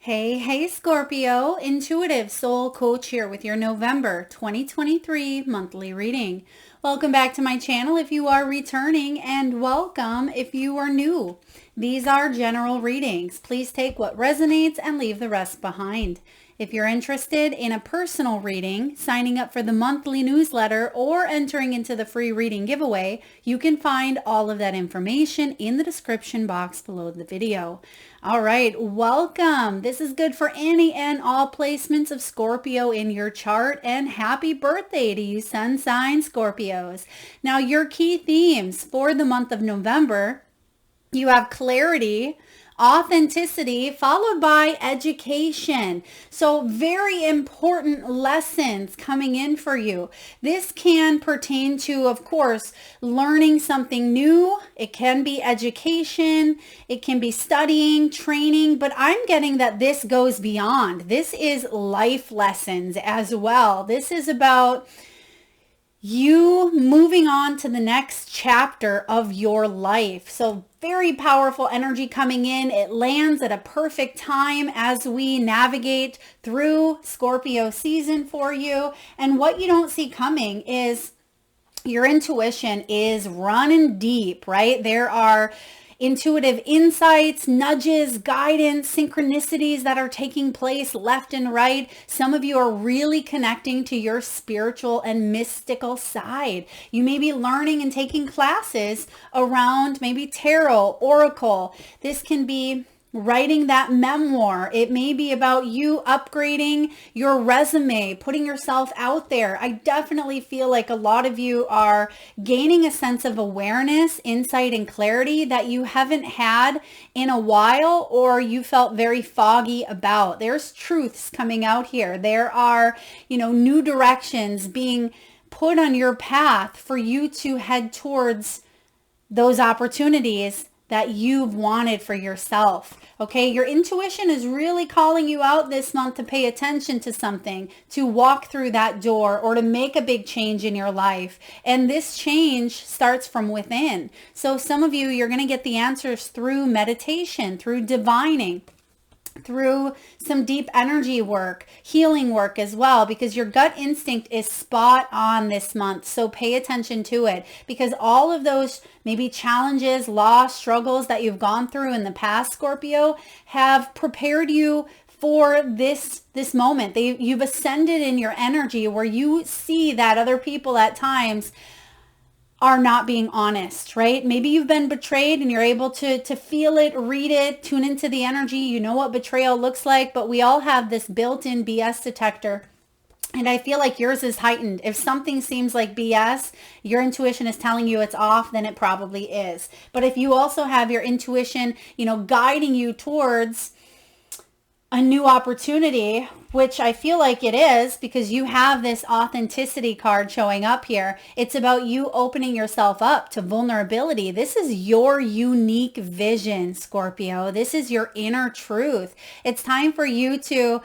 Hey, Scorpio, intuitive soul coach here with your November 2023 monthly reading. Welcome back to my channel if you are returning, and welcome if you are new. These are general readings. Please take what resonates and leave the rest behind. If you're interested in a personal reading, signing up for the monthly newsletter, or entering into the free reading giveaway, you can find all of that information in the description box below the video. All right, welcome. This is good for any and all placements of Scorpio in your chart, and happy birthday to you sun sign Scorpios. Now, your key themes for the month of November, you have clarity, authenticity, followed by education. So very important lessons coming in for you. This can pertain to, of course, learning something new. It can be education. It can be studying, training, but I'm getting that this goes beyond. This is life lessons as well. This is about you moving on to the next chapter of your life. So very powerful energy coming in. It lands at a perfect time as we navigate through Scorpio season for you. And what you don't see coming is your intuition is running deep, right? There are intuitive insights, nudges, guidance, synchronicities that are taking place left and right. Some of you are really connecting to your spiritual and mystical side. You may be learning and taking classes around maybe tarot, oracle. This can be writing that memoir. It may be about you upgrading your resume, putting yourself out there. I definitely feel like a lot of you are gaining a sense of awareness, insight, and clarity that you haven't had in a while, or you felt very foggy about. There's truths coming out here. There are, new directions being put on your path for you to head towards those opportunities that you've wanted for yourself. Okay, your intuition is really calling you out this month to pay attention to something, to walk through that door, or to make a big change in your life. And this change starts from within. So some of you, you're going to get the answers through meditation, through divining, through some deep energy work, healing work as well, because your gut instinct is spot on this month. So pay attention to it, because all of those maybe challenges, loss, struggles that you've gone through in the past, Scorpio, have prepared you for this moment. You've ascended in your energy where you see that other people at times are not being honest, right? Maybe you've been betrayed and you're able to feel it, read it, tune into the energy. You know what betrayal looks like, but we all have this built-in BS detector. And I feel like yours is heightened. If something seems like BS, your intuition is telling you it's off, then it probably is. But if you also have your intuition, guiding you towards a new opportunity, which I feel like it is, because you have this authenticity card showing up here. It's about you opening yourself up to vulnerability. This is your unique vision, Scorpio. This is your inner truth. It's time for you to,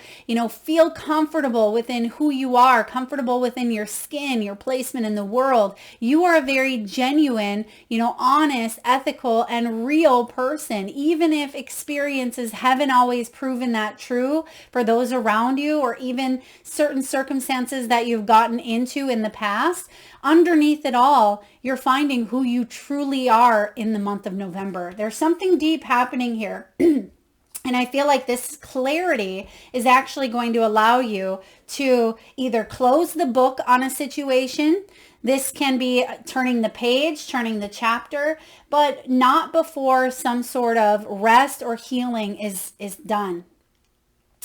feel comfortable within who you are, comfortable within your skin, your placement in the world. You are a very genuine, honest, ethical, and real person, even if experiences haven't always proven that true for those around you, or even certain circumstances that you've gotten into in the past. Underneath it all, you're finding who you truly are in the month of November. There's something deep happening here. And I feel like this clarity is actually going to allow you to either close the book on a situation. This can be turning the page, turning the chapter, but not before some sort of rest or healing is done,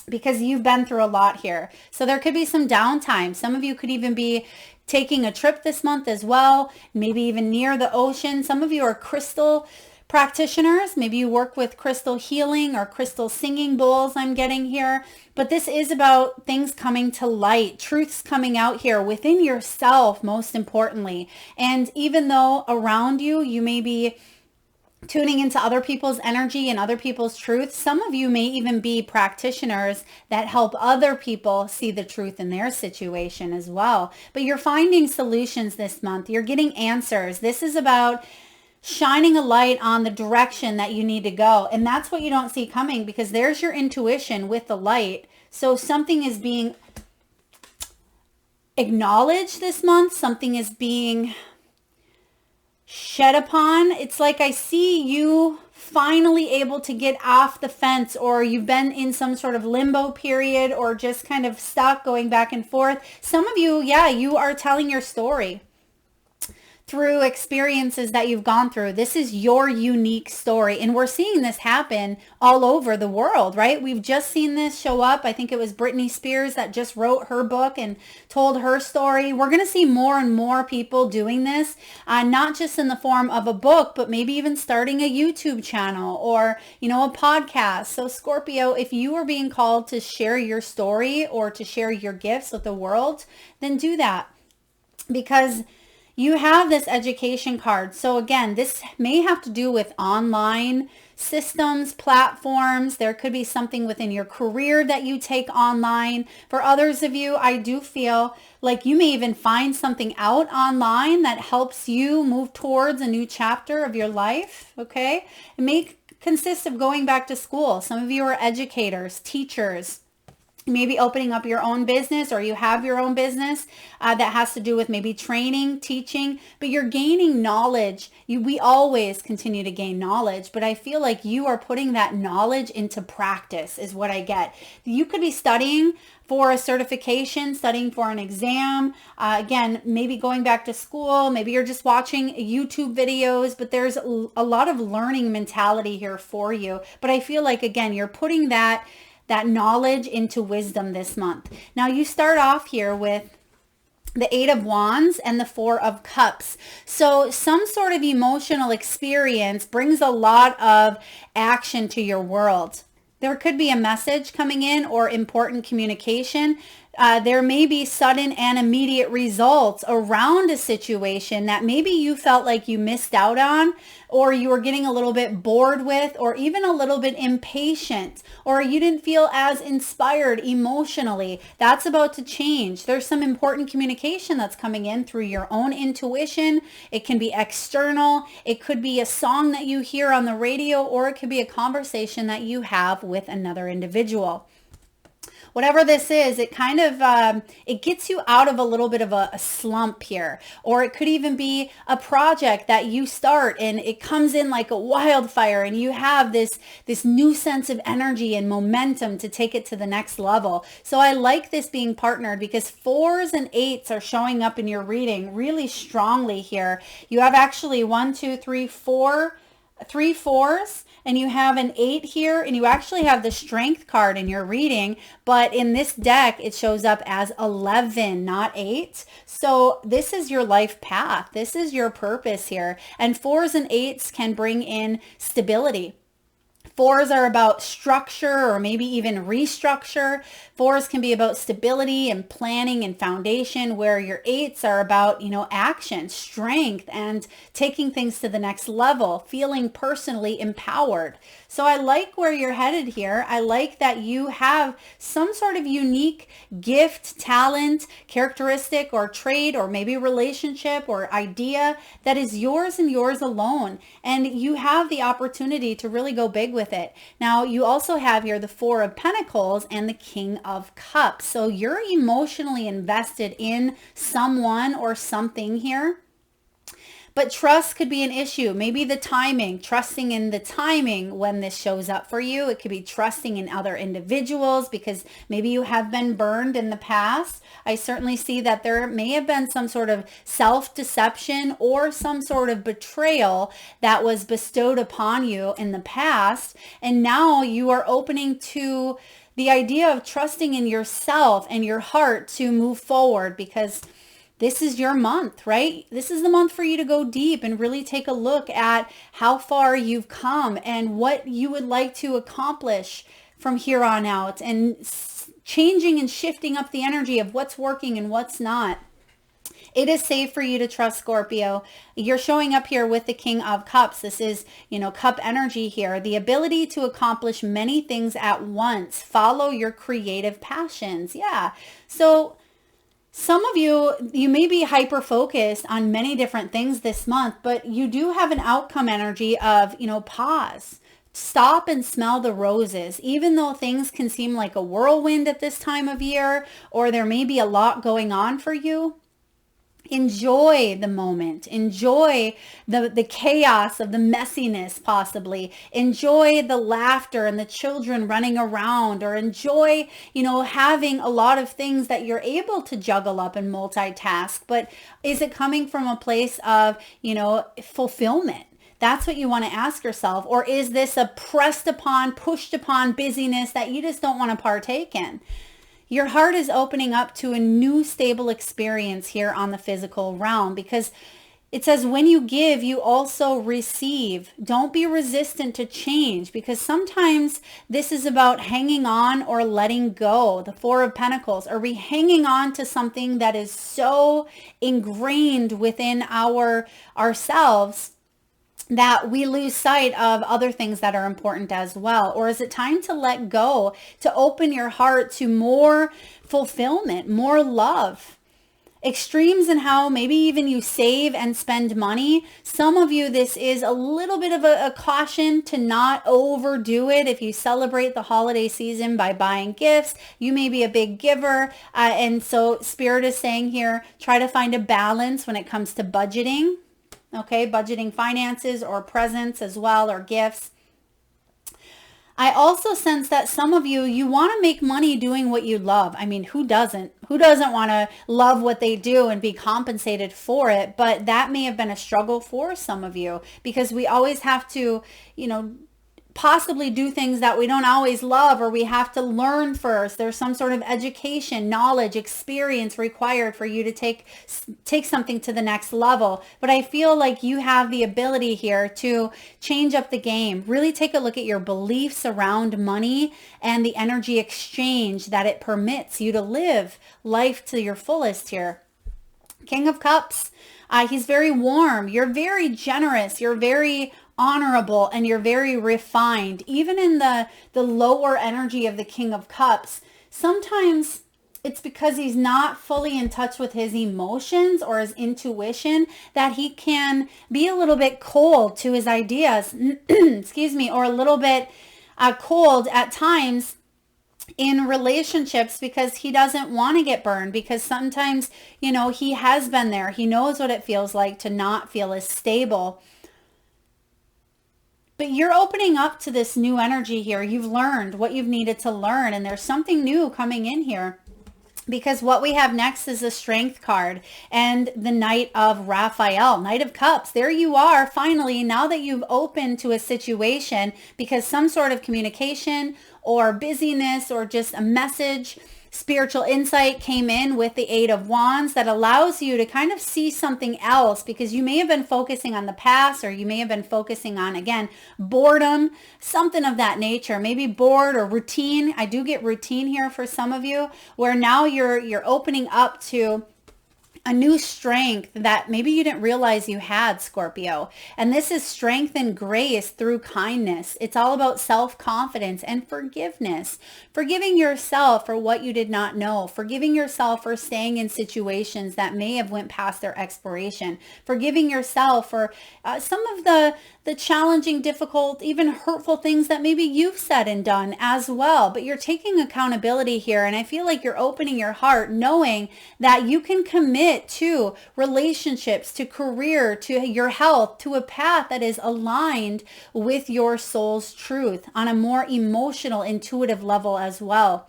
because you've been through a lot here. So there could be some downtime. Some of you could even be taking a trip this month as well, maybe even near the ocean. Some of you are crystal practitioners. Maybe you work with crystal healing or crystal singing bowls, I'm getting here. But this is about things coming to light, truths coming out here within yourself, most importantly. And even though around you, you may be tuning into other people's energy and other people's truth, some of you may even be practitioners that help other people see the truth in their situation as well. But you're finding solutions this month. You're getting answers. This is about shining a light on the direction that you need to go. And that's what you don't see coming, because there's your intuition with the light. So something is being acknowledged this month. Something is being shed upon. It's like I see you finally able to get off the fence, or you've been in some sort of limbo period, or just kind of stuck going back and forth. Some of you, yeah, you are telling your story through experiences that you've gone through. This is your unique story. And we're seeing this happen all over the world, right? We've just seen this show up. I think it was Britney Spears that just wrote her book and told her story. We're going to see more and more people doing this, not just in the form of a book, but maybe even starting a YouTube channel or, a podcast. So Scorpio, if you are being called to share your story or to share your gifts with the world, then do that, because you have this education card. So again, this may have to do with online systems, platforms. There could be something within your career that you take online. For others of you, I do feel like you may even find something out online that helps you move towards a new chapter of your life, okay? It may consist of going back to school. Some of you are educators, teachers, maybe opening up your own business, or you have your own business that has to do with maybe training, teaching, but you're gaining knowledge. We always continue to gain knowledge, but I feel like you are putting that knowledge into practice is what I get. You could be studying for a certification, studying for an exam. Again, maybe going back to school, maybe you're just watching YouTube videos, but there's a lot of learning mentality here for you. But I feel like, again, you're putting that knowledge into wisdom this month. Now you start off here with the 8 of Wands and the 4 of Cups. So some sort of emotional experience brings a lot of action to your world. There could be a message coming in or important communication. There may be sudden and immediate results around a situation that maybe you felt like you missed out on, or you were getting a little bit bored with, or even a little bit impatient, or you didn't feel as inspired emotionally. That's about to change. There's some important communication that's coming in through your own intuition. It can be external. It could be a song that you hear on the radio, or it could be a conversation that you have with another individual. Whatever this is, it kind of, it gets you out of a little bit of a slump here. Or it could even be a project that you start and it comes in like a wildfire, and you have this new sense of energy and momentum to take it to the next level. So I like this being partnered, because 4s and 8s are showing up in your reading really strongly here. You have actually 3 4s, and you have an 8 here, and you actually have the Strength card in your reading, but in this deck it shows up as 11, not 8. So this is your life path. This is your purpose here. And 4s and 8s can bring in stability. 4s are about structure, or maybe even restructure. 4s can be about stability and planning and foundation, where your 8s are about, action, strength, and taking things to the next level, feeling personally empowered. So I like where you're headed here. I like that you have some sort of unique gift, talent, characteristic, or trait, or maybe relationship or idea that is yours and yours alone. And you have the opportunity to really go big with it. Now, you also have here the 4 of Pentacles and the King of Cups. So you're emotionally invested in someone or something here. But trust could be an issue. Maybe the timing, trusting in the timing when this shows up for you. It could be trusting in other individuals, because maybe you have been burned in the past. I certainly see that there may have been some sort of self-deception or some sort of betrayal that was bestowed upon you in the past. And now you are opening to the idea of trusting in yourself and your heart to move forward, because this is your month, right? This is the month for you to go deep and really take a look at how far you've come and what you would like to accomplish from here on out, and changing and shifting up the energy of what's working and what's not. It is safe for you to trust, Scorpio. You're showing up here with the King of Cups. This is, cup energy here. The ability to accomplish many things at once. Follow your creative passions. Yeah. So Some of you may be hyper focused on many different things this month, but you do have an outcome energy of, pause. Stop and smell the roses. Even though things can seem like a whirlwind at this time of year, or there may be a lot going on for you, enjoy the moment. Enjoy the chaos of the messiness, possibly. Enjoy the laughter and the children running around, or enjoy, having a lot of things that you're able to juggle up and multitask. But is it coming from a place of, fulfillment? That's what you want to ask yourself. Or is this a pressed upon, pushed upon busyness that you just don't want to partake in? Your heart is opening up to a new stable experience here on the physical realm, because it says when you give, you also receive. Don't be resistant to change, because sometimes this is about hanging on or letting go. The Four of Pentacles. Are we hanging on to something that is so ingrained within ourselves that we lose sight of other things that are important as well? Or is it time to let go, to open your heart to more fulfillment, more love? Extremes in how maybe even you save and spend money. Some of you, this is a little bit of a caution to not overdo it. If you celebrate the holiday season by buying gifts, you may be a big giver. And so Spirit is saying here, try to find a balance when it comes to budgeting. Okay, budgeting finances or presents as well, or gifts. I also sense that some of you want to make money doing what you love. I mean, who doesn't? Who doesn't want to love what they do and be compensated for it? But that may have been a struggle for some of you, because we always have to, possibly do things that we don't always love, or we have to learn first. There's some sort of education, knowledge, experience required for you to take something to the next level. But I feel like you have the ability here to change up the game. Really take a look at your beliefs around money and the energy exchange that it permits you to live life to your fullest here. King of Cups. He's very warm. You're very generous. You're very honorable, and you're very refined. Even in the lower energy of the King of Cups, sometimes it's because he's not fully in touch with his emotions or his intuition that he can be a little bit cold to his ideas, excuse me, or a little bit cold at times in relationships, because he doesn't want to get burned, because sometimes, he has been there. He knows what it feels like to not feel as stable. But you're opening up to this new energy here. You've learned what you've needed to learn, and there's something new coming in here. Because what we have next is the Strength card and the Knight of Raphael, Knight of Cups. There you are, finally, now that you've opened to a situation because some sort of communication or busyness or just a message, spiritual insight came in with the Eight of Wands that allows you to kind of see something else, because you may have been focusing on the past, or you may have been focusing on, again, boredom, something of that nature, maybe bored or routine. I do get routine here for some of you, where now you're opening up to a new strength that maybe you didn't realize you had, Scorpio. And this is strength and grace through kindness. It's all about self-confidence and forgiveness. Forgiving yourself for what you did not know. Forgiving yourself for staying in situations that may have went past their expiration. Forgiving yourself for some of the challenging, difficult, even hurtful things that maybe you've said and done as well. But you're taking accountability here. And I feel like you're opening your heart, knowing that you can commit to relationships, to career, to your health, to a path that is aligned with your soul's truth on a more emotional, intuitive level as well.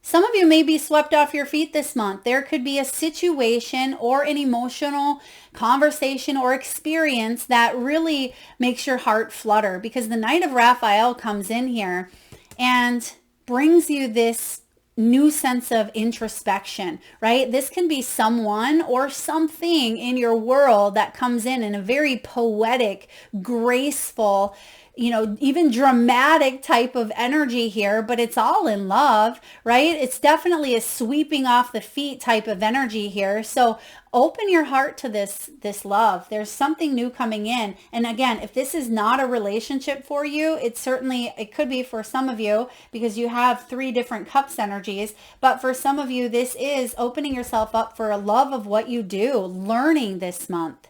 Some of you may be swept off your feet this month. There could be a situation or an emotional conversation or experience that really makes your heart flutter, because the Knight of Raphael comes in here and brings you this new sense of introspection, right? This can be someone or something in your world that comes in a very poetic, graceful, even dramatic type of energy here, but it's all in love, right? It's definitely a sweeping off the feet type of energy here. So open your heart to this love. There's something new coming in. And again, if this is not a relationship for you, it could be for some of you because you have 3 different cups energies. But for some of you, this is opening yourself up for a love of what you do, learning this month.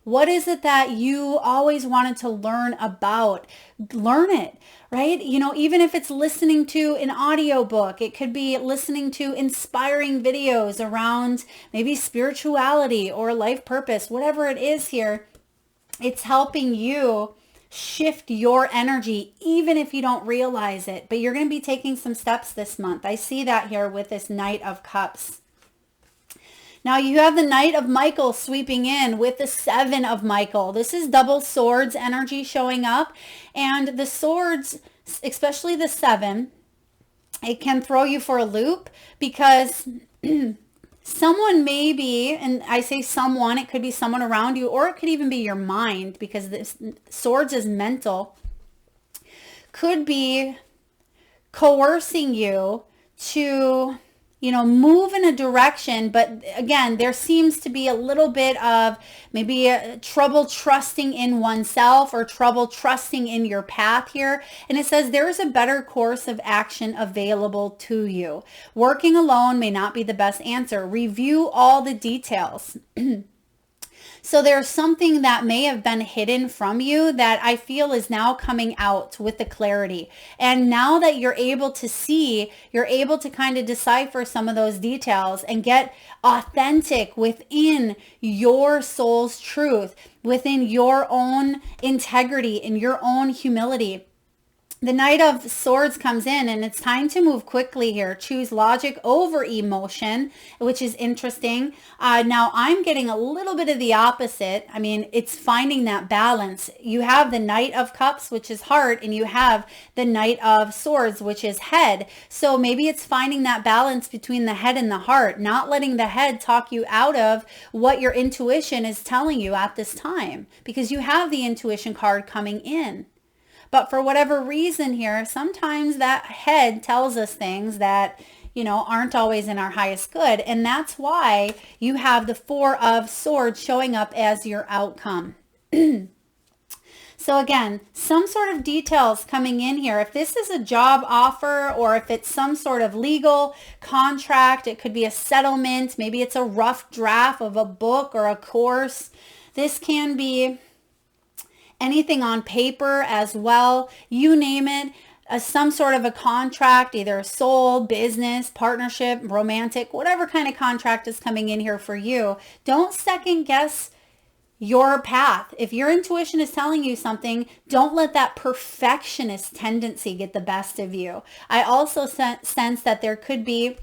What is it that you always wanted to learn about? Learn it, right? Even if it's listening to an audiobook, it could be listening to inspiring videos around maybe spirituality or life purpose, whatever it is here. It's helping you shift your energy, even if you don't realize it. But you're going to be taking some steps this month. I see that here with this Knight of Cups. Now you have the Knight of Michael sweeping in with the 7 of Michael. This is double swords energy showing up. And the swords, especially the 7, it can throw you for a loop because someone may be, and I say someone, it could be someone around you, or it could even be your mind because this swords is mental, could be coercing you to move in a direction. But again, there seems to be a little bit of maybe trouble trusting in oneself or trouble trusting in your path here. And it says there is a better course of action available to you. Working alone may not be the best answer. Review all the details. So there's something that may have been hidden from you that I feel is now coming out with the clarity. And now that you're able to see, you're able to kind of decipher some of those details and get authentic within your soul's truth, within your own integrity and your own humility. The Knight of Swords comes in and it's time to move quickly here. Choose logic over emotion, which is interesting. Now I'm getting a little bit of the opposite. I mean, it's finding that balance. You have the Knight of Cups, which is heart, and you have the Knight of Swords, which is head. So maybe it's finding that balance between the head and the heart, not letting the head talk you out of what your intuition is telling you at this time, because you have the intuition card coming in. But for whatever reason here, sometimes that head tells us things that, aren't always in our highest good. And that's why you have the 4 of Swords showing up as your outcome. So again, some sort of details coming in here. If this is a job offer or if it's some sort of legal contract, it could be a settlement. Maybe it's a rough draft of a book or a course. This can be anything on paper as well, you name it, some sort of a contract, either a soul, business, partnership, romantic, whatever kind of contract is coming in here for you. Don't second guess your path. If your intuition is telling you something, don't let that perfectionist tendency get the best of you. I also sense that there could be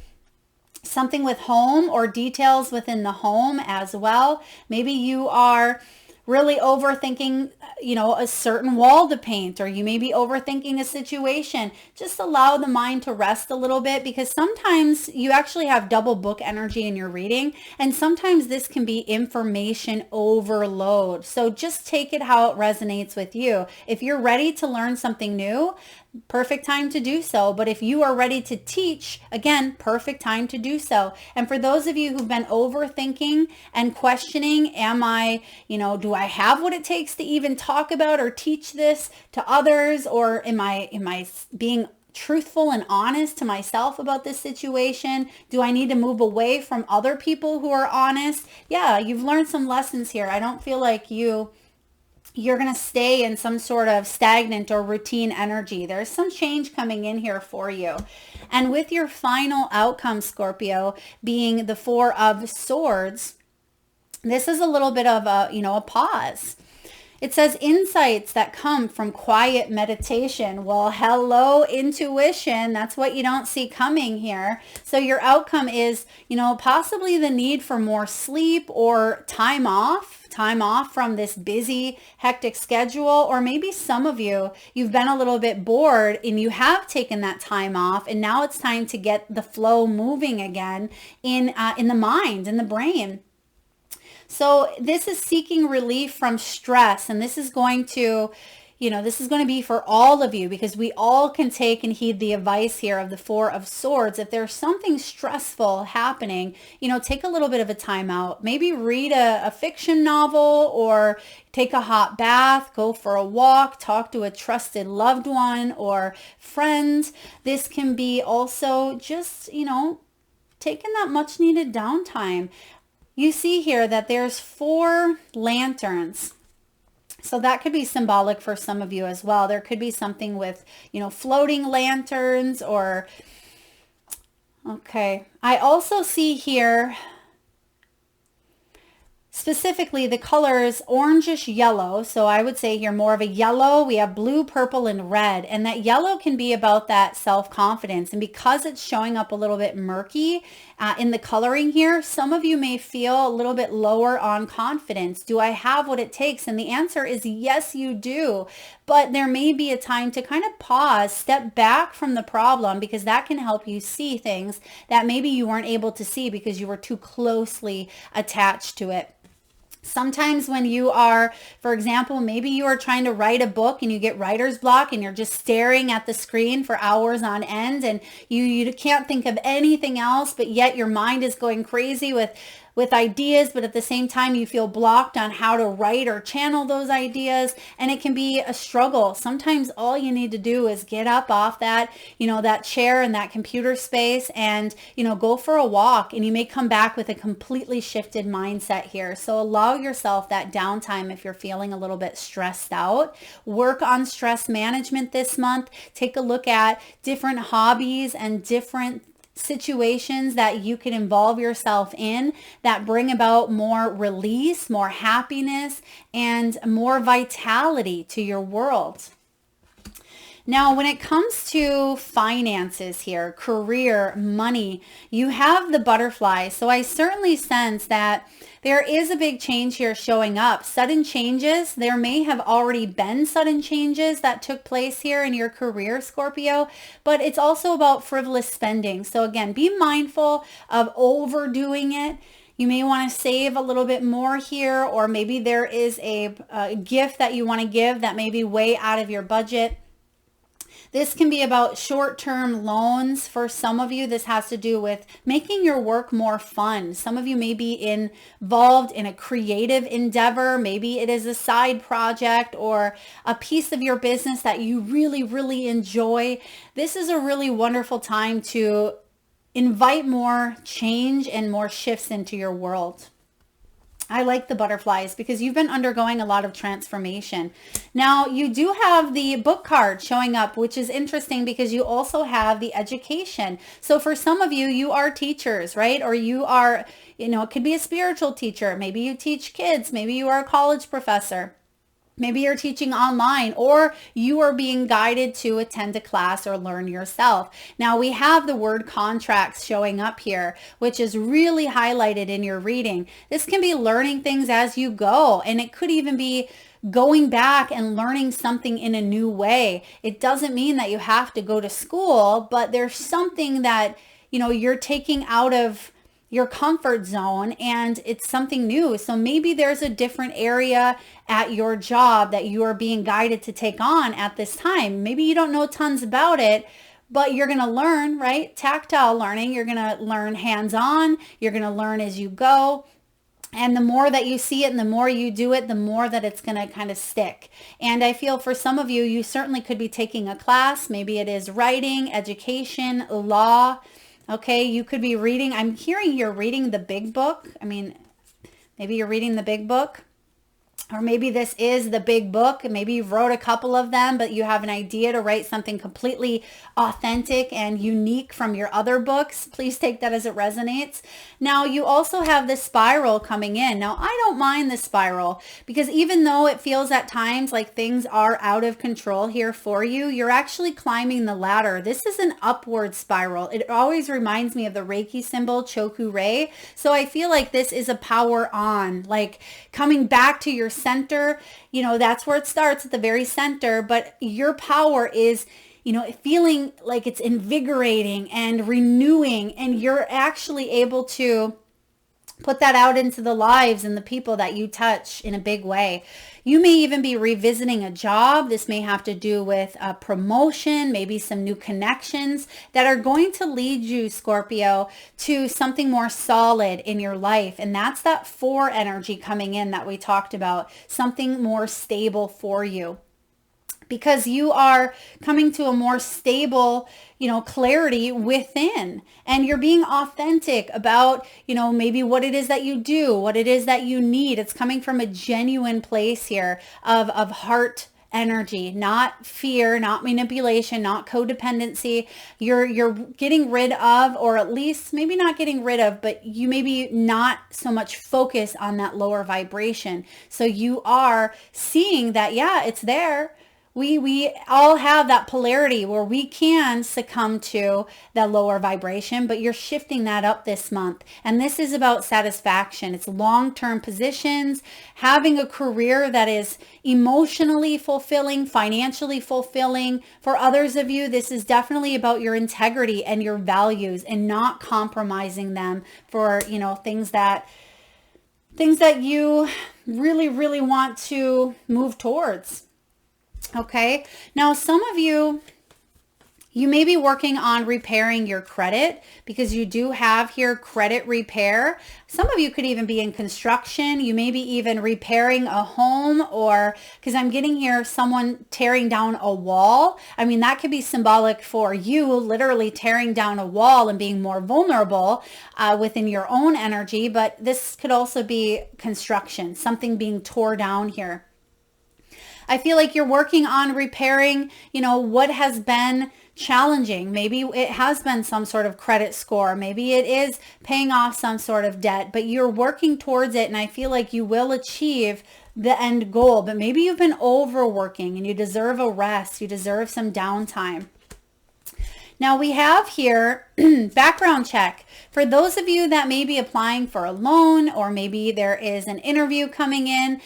something with home or details within the home as well. Maybe you are really overthinking, a certain wall to paint, or you may be overthinking a situation. Just allow the mind to rest a little bit, because sometimes you actually have double book energy in your reading, and sometimes this can be information overload. So just take it how it resonates with you. If you're ready to learn something new, perfect time to do so. But if you are ready to teach, again, perfect time to do so. And for those of you who've been overthinking and questioning, do I have what it takes to even talk about or teach this to others? Or am I being truthful and honest to myself about this situation? Do I need to move away from other people who are honest? Yeah, you've learned some lessons here. I don't feel like you're going to stay in some sort of stagnant or routine energy. There's some change coming in here for you. And with your final outcome, Scorpio, being the 4 of Swords, this is a little bit of a pause. It says insights that come from quiet meditation. Well, hello, intuition. That's what you don't see coming here. So your outcome is, possibly the need for more sleep or time off from this busy, hectic schedule. Or maybe some of you've been a little bit bored and you have taken that time off, and now it's time to get the flow moving again in the mind, in the brain. So this is seeking relief from stress, and this is going to, this is going to be for all of you, because we all can take and heed the advice here of the Four of Swords. If there's something stressful happening, take a little bit of a time out. Maybe read a fiction novel, or take a hot bath, go for a walk, talk to a trusted loved one or friend. This can be also just, taking that much needed downtime. You see here that there's 4 lanterns. So that could be symbolic for some of you as well. There could be something with, floating lanterns or, okay. I also see here specifically the colors orangish yellow. So I would say here more of a yellow. We have blue, purple, and red. And that yellow can be about that self-confidence. And because it's showing up a little bit murky in the coloring here, some of you may feel a little bit lower on confidence. Do I have what it takes? And the answer is yes, you do. But there may be a time to kind of pause, step back from the problem, because that can help you see things that maybe you weren't able to see because you were too closely attached to it. Sometimes when you are, for example, maybe you are trying to write a book and you get writer's block and you're just staring at the screen for hours on end, and you can't think of anything else, but yet your mind is going crazy with ideas, but at the same time you feel blocked on how to write or channel those ideas, and it can be a struggle. Sometimes all you need to do is get up off that, that chair and that computer space and, go for a walk, and you may come back with a completely shifted mindset here. So allow yourself that downtime if you're feeling a little bit stressed out. Work on stress management this month. Take a look at different hobbies and different situations that you can involve yourself in that bring about more release, more happiness, and more vitality to your world. Now, when it comes to finances here, career, money, you have the butterfly. So I certainly sense that there is a big change here showing up. Sudden changes. There may have already been sudden changes that took place here in your career, Scorpio, but it's also about frivolous spending. So again, be mindful of overdoing it. You may want to save a little bit more here, or maybe there is a gift that you want to give that may be way out of your budget. This can be about short-term loans for some of you. This has to do with making your work more fun. Some of you may be involved in a creative endeavor. Maybe it is a side project or a piece of your business that you really, really enjoy. This is a really wonderful time to invite more change and more shifts into your world. I like the butterflies because you've been undergoing a lot of transformation. Now, you do have the book card showing up, which is interesting because you also have the education. So for some of you, you are teachers, right? Or you are, it could be a spiritual teacher. Maybe you teach kids. Maybe you are a college professor. Maybe you're teaching online, or you are being guided to attend a class or learn yourself. Now we have the word contracts showing up here, which is really highlighted in your reading. This can be learning things as you go, and it could even be going back and learning something in a new way. It doesn't mean that you have to go to school, but there's something that, you're taking out of your comfort zone, and it's something new. So maybe there's a different area at your job that you are being guided to take on at this time. Maybe you don't know tons about it, but you're going to learn, right? Tactile learning. You're going to learn hands-on. You're going to learn as you go. And the more that you see it and the more you do it, the more that it's going to kind of stick. And I feel for some of you, you certainly could be taking a class. Maybe it is writing, education, law. Okay, you could be reading. I'm hearing you're reading the big book. Maybe you're reading the big book. Or maybe this is the big book. Maybe you've wrote a couple of them, but you have an idea to write something completely authentic and unique from your other books. Please take that as it resonates. Now, you also have this spiral coming in. Now, I don't mind the spiral because even though it feels at times like things are out of control here for you, you're actually climbing the ladder. This is an upward spiral. It always reminds me of the Reiki symbol, Choku Rei. So I feel like this is a power on, like coming back to your center. That's where it starts, at the very center, but your power is, feeling like it's invigorating and renewing, and you're actually able to Put that out into the lives and the people that you touch in a big way. You may even be revisiting a job. This may have to do with a promotion, maybe some new connections that are going to lead you, Scorpio, to something more solid in your life. And that's that 4 energy coming in that we talked about, something more stable for you. Because you are coming to a more stable, clarity within, and you're being authentic about, maybe what it is that you do, what it is that you need. It's coming from a genuine place here of heart energy, not fear, not manipulation, not codependency. You're getting rid of, or at least maybe not getting rid of, but you maybe not so much focus on that lower vibration. So you are seeing that, yeah, it's there. We all have that polarity where we can succumb to that lower vibration, but you're shifting that up this month. And this is about satisfaction. It's long-term positions, having a career that is emotionally fulfilling, financially fulfilling. For others of you, this is definitely about your integrity and your values and not compromising them for, things that you really, really want to move towards. Okay, now some of you may be working on repairing your credit because you do have here credit repair. Some of you could even be in construction. You may be even repairing a home, or because I'm getting here someone tearing down a wall. I mean, that could be symbolic for you literally tearing down a wall and being more vulnerable within your own energy. But this could also be construction, something being tore down here. I feel like you're working on repairing, what has been challenging. Maybe it has been some sort of credit score. Maybe it is paying off some sort of debt, but you're working towards it. And I feel like you will achieve the end goal, but maybe you've been overworking and you deserve a rest. You deserve some downtime. Now we have here background check. For those of you that may be applying for a loan, or maybe there is an interview coming in,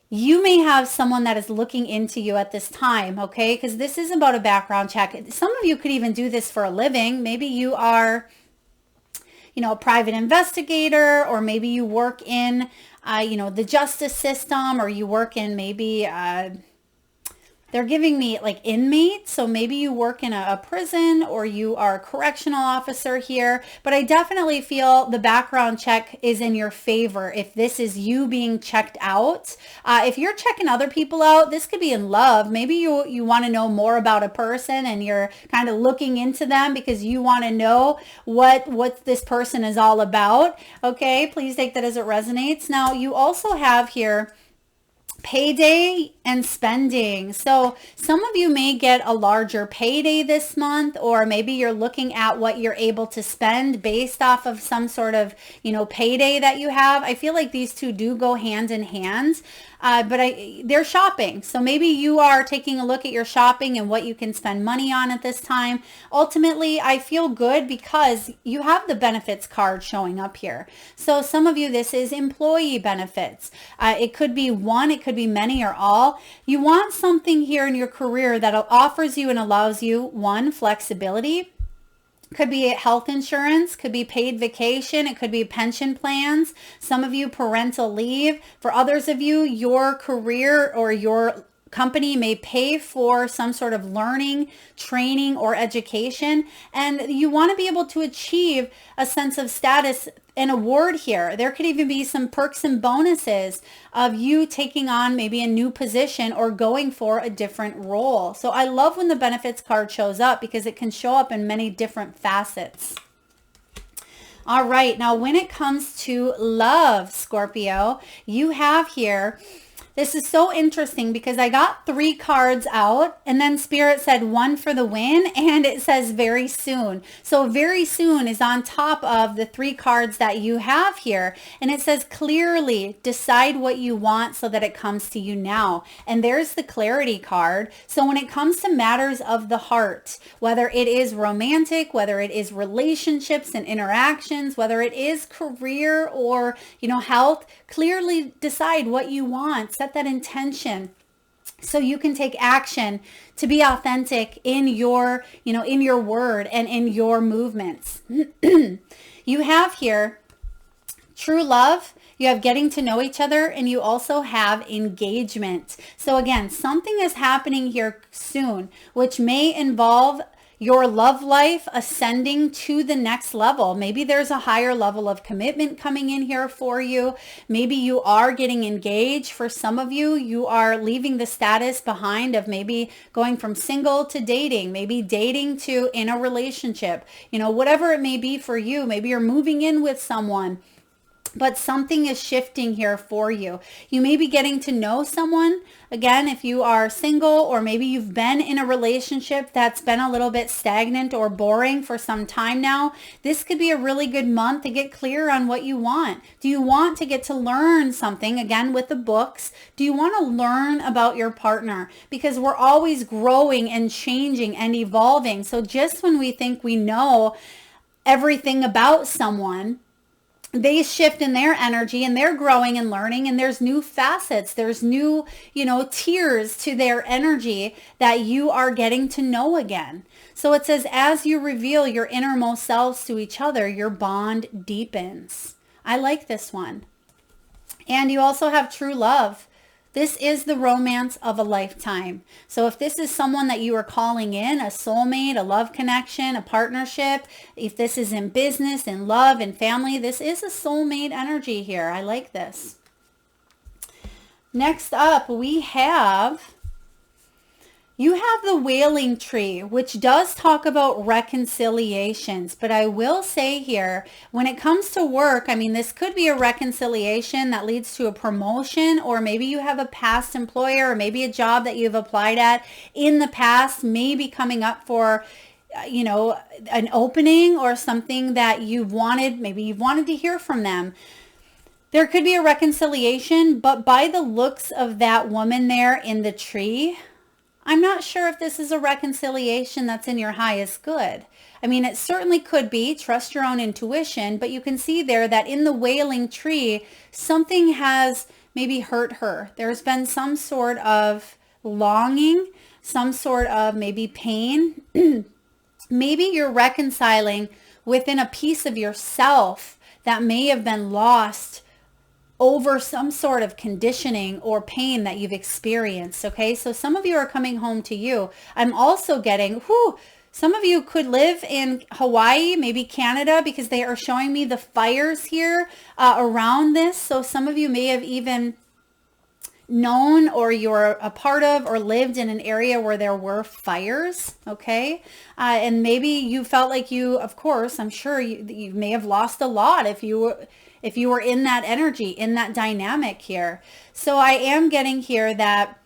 you may have someone that is looking into you at this time, okay? Because this is about a background check. Some of you could even do this for a living. Maybe you are, a private investigator, or maybe you work in, the justice system, or you work in maybe, they're giving me like inmates. So maybe you work in a prison, or you are a correctional officer here. But I definitely feel the background check is in your favor if this is you being checked out. If you're checking other people out, this could be in love. Maybe you want to know more about a person and you're kind of looking into them because you want to know what this person is all about. Okay, please take that as it resonates. Now you also have here payday and spending. So some of you may get a larger payday this month, or maybe you're looking at what you're able to spend based off of some sort of, payday that you have. I feel like these two do go hand in hand. But they're shopping. So maybe you are taking a look at your shopping and what you can spend money on at this time. Ultimately, I feel good because you have the benefits card showing up here. So some of you, this is employee benefits. It could be one, it could be many, or all. You want something here in your career that offers you and allows you, one, flexibility. Could be health insurance, could be paid vacation, it could be pension plans. Some of you, parental leave. For others of you, your career or your company may pay for some sort of learning, training, or education. And you want to be able to achieve a sense of status and award here. There could even be some perks and bonuses of you taking on maybe a new position or going for a different role. So I love when the benefits card shows up because it can show up in many different facets. All right, now when it comes to love, Scorpio, you have here, this is so interesting because I got 3 cards out and then Spirit said 1 for the win, and it says very soon. So very soon is on top of the 3 cards that you have here. And it says clearly decide what you want so that it comes to you now. And there's the clarity card. So when it comes to matters of the heart, whether it is romantic, whether it is relationships and interactions, whether it is career or, health, clearly decide what you want. Set that intention so you can take action to be authentic in your, in your word and in your movements. You have here true love, you have getting to know each other, and you also have engagement. So again, something is happening here soon, which may involve your love life ascending to the next level. Maybe there's a higher level of commitment coming in here for you. Maybe you are getting engaged. For some of you, you are leaving the status behind of maybe going from single to dating, maybe dating to in a relationship, whatever it may be for you. Maybe you're moving in with someone. But something is shifting here for you. You may be getting to know someone. Again, if you are single, or maybe you've been in a relationship that's been a little bit stagnant or boring for some time now, this could be a really good month to get clear on what you want. Do you want to get to learn something? Again, with the books, do you want to learn about your partner? Because we're always growing and changing and evolving. So just when we think we know everything about someone, they shift in their energy and they're growing and learning, and there's new facets, there's new, tiers to their energy that you are getting to know again. So it says, as you reveal your innermost selves to each other, your bond deepens. I like this one. And you also have true love. This is the romance of a lifetime. So if this is someone that you are calling in, a soulmate, a love connection, a partnership, if this is in business, in love, in family, this is a soulmate energy here. I like this. Next up, you have the wailing tree, which does talk about reconciliations. But I will say here, when it comes to work, this could be a reconciliation that leads to a promotion, or maybe you have a past employer, or maybe a job that you've applied at in the past, maybe coming up for an opening or something that maybe you've wanted to hear from them. There could be a reconciliation, but by the looks of that woman there in the tree, I'm not sure if this is a reconciliation that's in your highest good. It certainly could be. Trust your own intuition, but you can see there that in the wailing tree, something has maybe hurt her. There's been some sort of longing, some sort of maybe pain. Maybe you're reconciling within a piece of yourself that may have been lost over some sort of conditioning or pain that you've experienced. Okay, so some of you are coming home to you. I'm also getting, some of you could live in Hawaii, maybe Canada, because they are showing me the fires here around this. So some of you may have even known, or you're a part of, or lived in an area where there were fires. Okay, and maybe you felt like of course, I'm sure you may have lost a lot if you were in that energy, in that dynamic here. So I am getting here that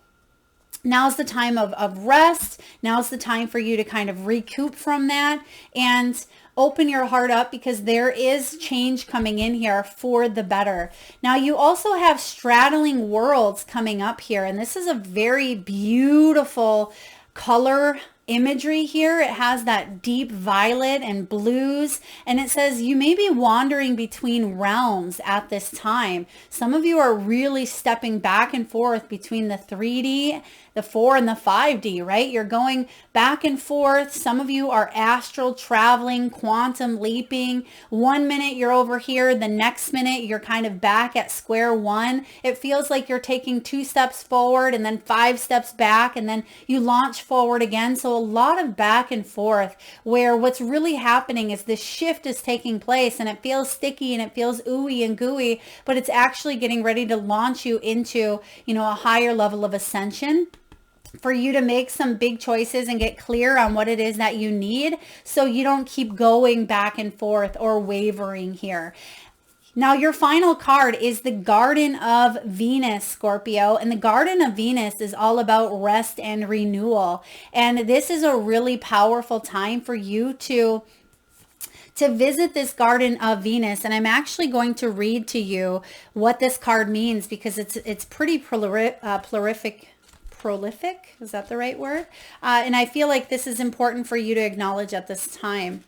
now's the time of rest. Now's the time for you to kind of recoup from that and open your heart up, because there is change coming in here for the better. Now you also have straddling worlds coming up here, and this is a very beautiful color imagery here. It has that deep violet and blues, and it says you may be wandering between realms at this time. Some of you are really stepping back and forth between the 3D, the 4 and the 5D, right? You're going back and forth. Some of you are astral traveling, quantum leaping. 1 minute you're over here, the next minute you're kind of back at square one. It feels like you're taking 2 steps forward and then 5 steps back, and then you launch forward again. So a lot of back and forth, where what's really happening is this shift is taking place, and it feels sticky and it feels ooey and gooey, but it's actually getting ready to launch you into, a higher level of ascension, for you to make some big choices and get clear on what it is that you need, so you don't keep going back and forth or wavering here. Now, your final card is the Garden of Venus, Scorpio. And the Garden of Venus is all about rest and renewal. And this is a really powerful time for you to visit this Garden of Venus. And I'm actually going to read to you what this card means, because it's pretty prolific. Is that the right word? And I feel like this is important for you to acknowledge at this time.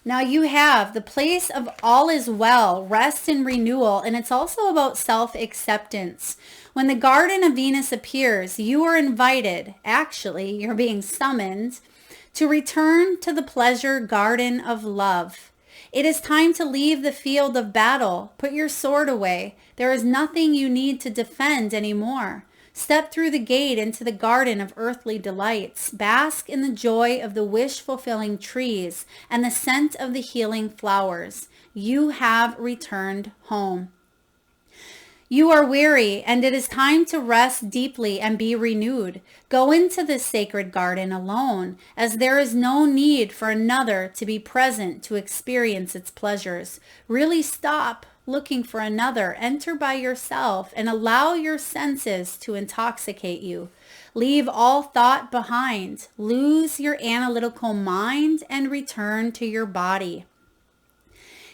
Now you have the place of all is well, rest and renewal, and it's also about self-acceptance. When the Garden of Venus appears, you are invited, actually, you're being summoned to return to the pleasure garden of love. It is time to leave the field of battle. Put your sword away. There is nothing you need to defend anymore. Step through the gate into the garden of earthly delights. Bask in the joy of the wish-fulfilling trees and the scent of the healing flowers. You have returned home. You are weary, and it is time to rest deeply and be renewed. Go into this sacred garden alone, as there is no need for another to be present to experience its pleasures. Really stop looking for another. Enter by yourself and allow your senses to intoxicate you. Leave all thought behind. Lose your analytical mind and return to your body.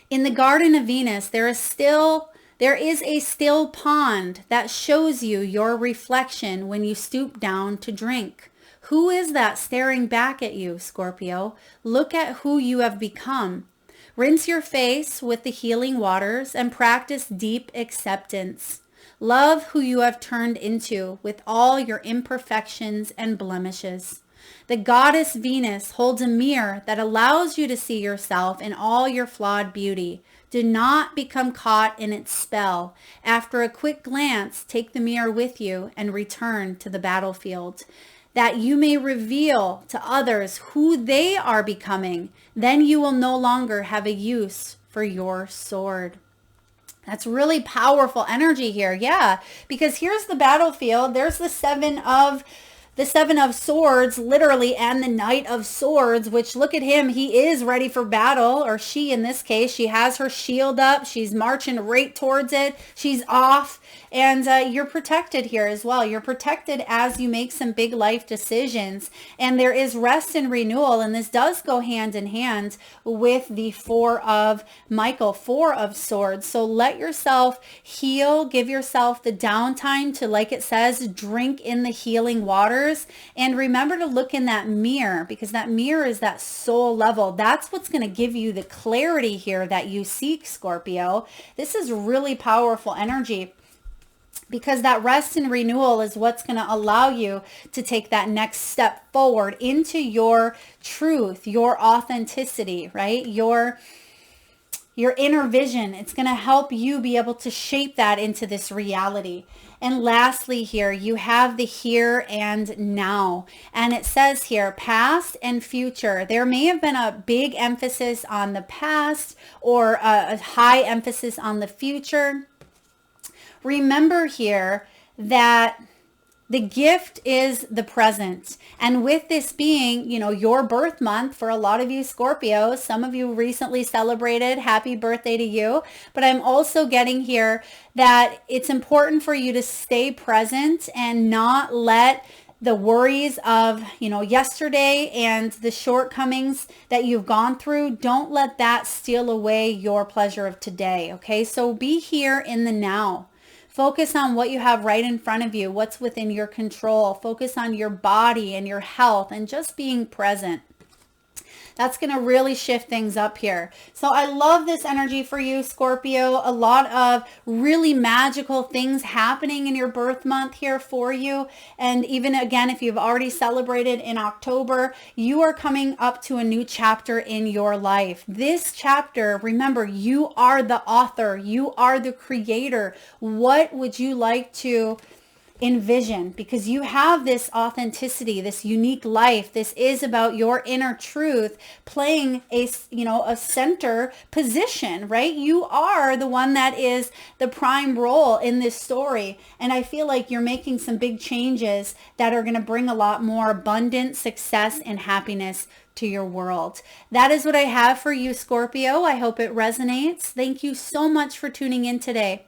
In the Garden of Venus, there is a still pond that shows you your reflection when you stoop down to drink. Who is that staring back at you, Scorpio? Look at who you have become. Rinse your face with the healing waters and practice deep acceptance. Love who you have turned into with all your imperfections and blemishes. The goddess Venus holds a mirror that allows you to see yourself in all your flawed beauty. Do not become caught in its spell. After a quick glance, take the mirror with you and return to the battlefield, that you may reveal to others who they are becoming. Then you will no longer have a use for your sword. That's really powerful energy here. Yeah, because here's the battlefield. There's the Seven of Swords, literally, and the Knight of Swords, which, look at him. He is ready for battle, or she in this case. She has her shield up. She's marching right towards it. She's off. And you're protected here as well. You're protected as you make some big life decisions. And there is rest and renewal. And this does go hand in hand with the Four of Swords. So let yourself heal. Give yourself the downtime to, like it says, drink in the healing waters. And remember to look in that mirror, because that mirror is that soul level. That's what's going to give you the clarity here that you seek, Scorpio. This is really powerful energy, because that rest and renewal is what's going to allow you to take that next step forward into your truth, your authenticity, right? Your inner vision. It's going to help you be able to shape that into this reality. And lastly here, you have the here and now. And it says here, past and future. There may have been a big emphasis on the past or a high emphasis on the future. Remember here that the gift is the present. And with this being, your birth month for a lot of you Scorpios, some of you recently celebrated, happy birthday to you. But I'm also getting here that it's important for you to stay present and not let the worries of, yesterday and the shortcomings that you've gone through, don't let that steal away your pleasure of today. Okay, so be here in the now. Focus on what you have right in front of you, what's within your control. Focus on your body and your health and just being present. That's going to really shift things up here. So I love this energy for you, Scorpio. A lot of really magical things happening in your birth month here for you. And even again, if you've already celebrated in October, you are coming up to a new chapter in your life. This chapter, remember, you are the author. You are the creator. What would you like to envision? Because you have this authenticity, this unique life. This is about your inner truth playing a center position, right? You are the one that is the prime role in this story. And I feel like you're making some big changes that are going to bring a lot more abundant success and happiness to your world. That is what I have for you, Scorpio. I hope it resonates. Thank you so much for tuning in today.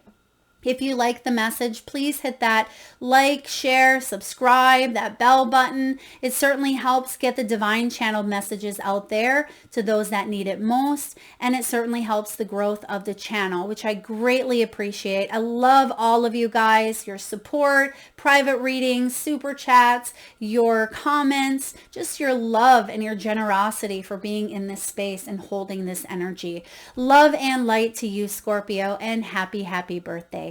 If you like the message, please hit that like, share, subscribe, that bell button. It certainly helps get the divine channeled messages out there to those that need it most. And it certainly helps the growth of the channel, which I greatly appreciate. I love all of you guys, your support, private readings, super chats, your comments, just your love and your generosity for being in this space and holding this energy. Love and light to you, Scorpio, and happy, happy birthday.